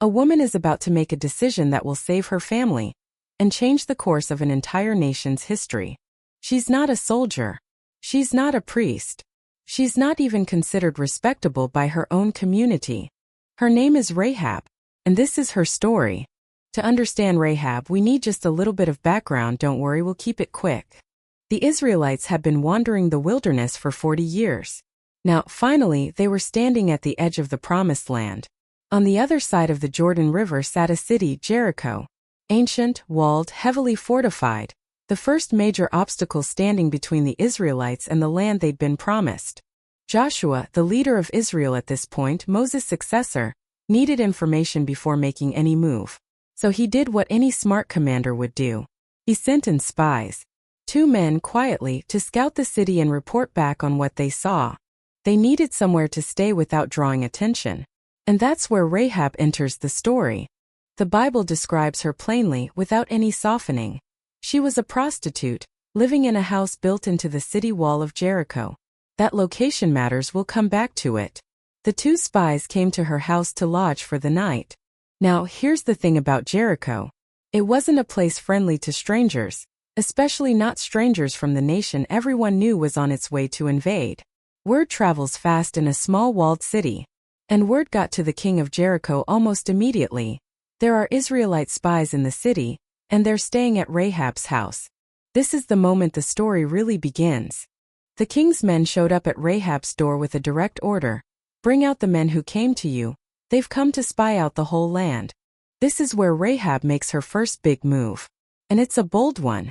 A woman is about to make a decision that will save her family and change the course of an entire nation's history. She's not a soldier. She's not a priest. She's not even considered respectable by her own community. Her name is Rahab, and this is her story. To understand Rahab, we need just a little bit of background. Don't worry, we'll keep it quick. The Israelites had been wandering the wilderness for 40 years. Now, finally, they were standing at the edge of the Promised Land. On the other side of the Jordan River sat a city, Jericho. Ancient, walled, heavily fortified. The first major obstacle standing between the Israelites and the land they'd been promised. Joshua, the leader of Israel at this point, Moses' successor, needed information before making any move. So he did what any smart commander would do. He sent in spies. 2 men quietly to scout the city and report back on what they saw. They needed somewhere to stay without drawing attention. And that's where Rahab enters the story. The Bible describes her plainly, without any softening. She was a prostitute, living in a house built into the city wall of Jericho. That location matters, we'll come back to it. The 2 spies came to her house to lodge for the night. Now, here's the thing about Jericho. It wasn't a place friendly to strangers, especially not strangers from the nation everyone knew was on its way to invade. Word travels fast in a small walled city. And word got to the king of Jericho almost immediately. There are Israelite spies in the city, and they're staying at Rahab's house. This is the moment the story really begins. The king's men showed up at Rahab's door with a direct order. Bring out the men who came to you. They've come to spy out the whole land. This is where Rahab makes her first big move. And it's a bold one.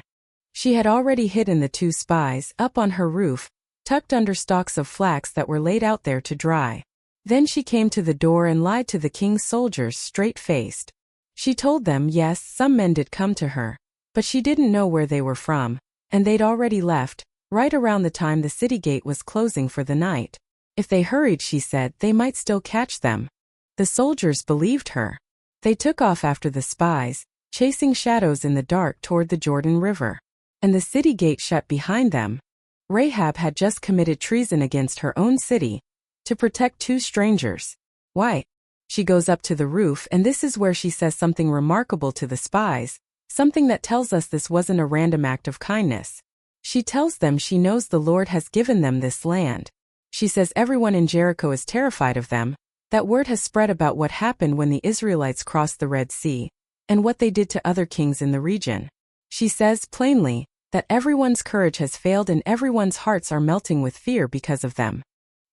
She had already hidden the 2 spies up on her roof, tucked under stalks of flax that were laid out there to dry. Then she came to the door and lied to the king's soldiers straight-faced. She told them yes, some men did come to her, but she didn't know where they were from, and they'd already left, right around the time the city gate was closing for the night. If they hurried, she said, they might still catch them. The soldiers believed her. They took off after the spies, chasing shadows in the dark toward the Jordan River. And the city gate shut behind them. Rahab had just committed treason against her own city to protect 2 strangers. Why? She goes up to the roof, and this is where she says something remarkable to the spies, something that tells us this wasn't a random act of kindness. She tells them she knows the Lord has given them this land. She says everyone in Jericho is terrified of them. That word has spread about what happened when the Israelites crossed the Red Sea, and what they did to other kings in the region. She says plainly that everyone's courage has failed and everyone's hearts are melting with fear because of them.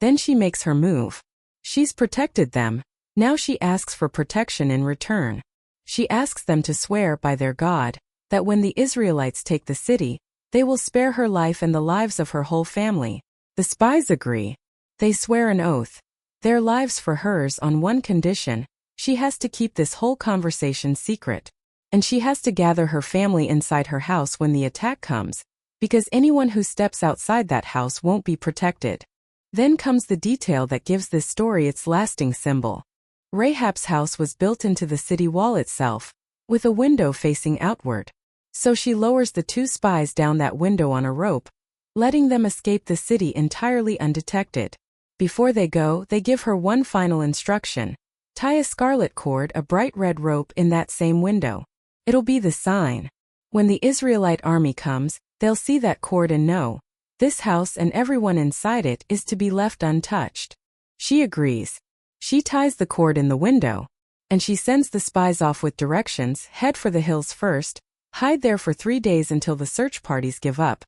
Then she makes her move. She's protected them. Now she asks for protection in return. She asks them to swear by their God that when the Israelites take the city, they will spare her life and the lives of her whole family. The spies agree. They swear an oath. Their lives for hers on one condition: she has to keep this whole conversation secret. And she has to gather her family inside her house when the attack comes, because anyone who steps outside that house won't be protected. Then comes the detail that gives this story its lasting symbol. Rahab's house was built into the city wall itself, with a window facing outward. So she lowers the 2 spies down that window on a rope, letting them escape the city entirely undetected. Before they go, they give her one final instruction: tie a scarlet cord, a bright red rope, in that same window. It'll be the sign. When the Israelite army comes, they'll see that cord and know this house and everyone inside it is to be left untouched. She agrees. She ties the cord in the window, and she sends the spies off with directions: head for the hills first, hide there for 3 days until the search parties give up,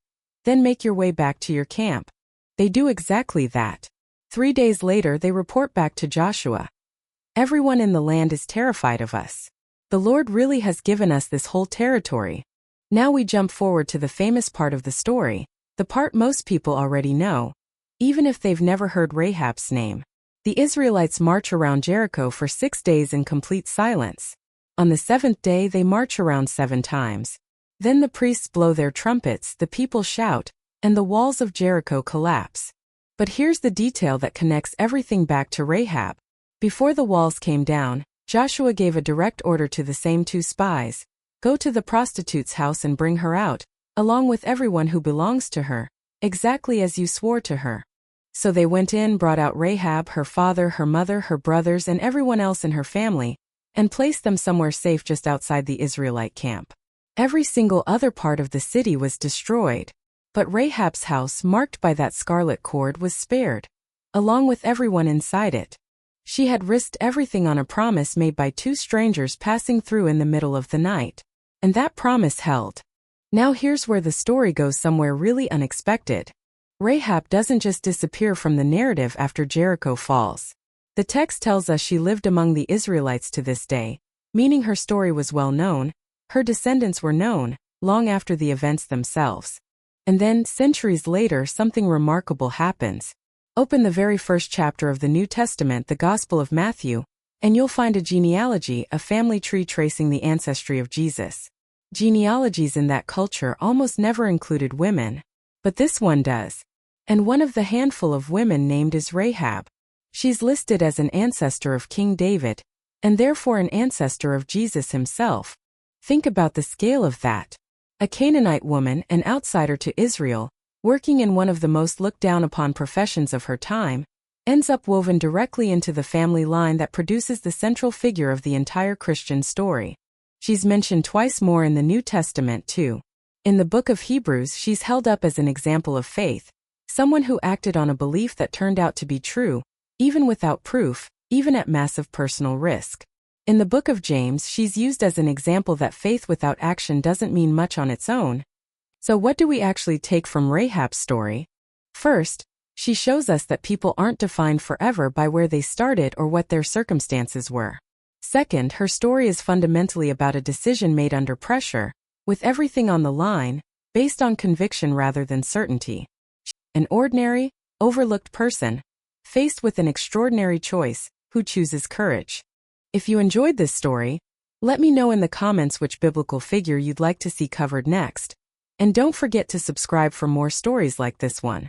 then make your way back to your camp. They do exactly that. 3 days later they report back to Joshua. Everyone in the land is terrified of us. The Lord really has given us this whole territory. Now we jump forward to the famous part of the story, the part most people already know, even if they've never heard Rahab's name. The Israelites march around Jericho for 6 days in complete silence. On the 7th day they march around 7 times. Then the priests blow their trumpets, the people shout, and the walls of Jericho collapse. But here's the detail that connects everything back to Rahab. Before the walls came down, Joshua gave a direct order to the same 2 spies: go to the prostitute's house and bring her out, along with everyone who belongs to her, exactly as you swore to her. So they went in, brought out Rahab, her father, her mother, her brothers, and everyone else in her family, and placed them somewhere safe just outside the Israelite camp. Every single other part of the city was destroyed, but Rahab's house, marked by that scarlet cord, was spared, along with everyone inside it. She had risked everything on a promise made by two strangers passing through in the middle of the night. And that promise held. Now here's where the story goes somewhere really unexpected. Rahab doesn't just disappear from the narrative after Jericho falls. The text tells us she lived among the Israelites to this day, meaning her story was well known, her descendants were known, long after the events themselves. And then, centuries later, something remarkable happens. Open the very first chapter of the New Testament, the Gospel of Matthew, and you'll find a genealogy, a family tree tracing the ancestry of Jesus. Genealogies in that culture almost never included women, but this one does. And one of the handful of women named is Rahab. She's listed as an ancestor of King David, and therefore an ancestor of Jesus himself. Think about the scale of that. A Canaanite woman, an outsider to Israel, working in one of the most looked down upon professions of her time, ends up woven directly into the family line that produces the central figure of the entire Christian story. She's mentioned twice more in the New Testament too. In the book of Hebrews, she's held up as an example of faith, someone who acted on a belief that turned out to be true, even without proof, even at massive personal risk. In the book of James, she's used as an example that faith without action doesn't mean much on its own. So what do we actually take from Rahab's story? First, she shows us that people aren't defined forever by where they started or what their circumstances were. Second, her story is fundamentally about a decision made under pressure, with everything on the line, based on conviction rather than certainty. An ordinary, overlooked person, faced with an extraordinary choice, who chooses courage. If you enjoyed this story, let me know in the comments which biblical figure you'd like to see covered next. And don't forget to subscribe for more stories like this one.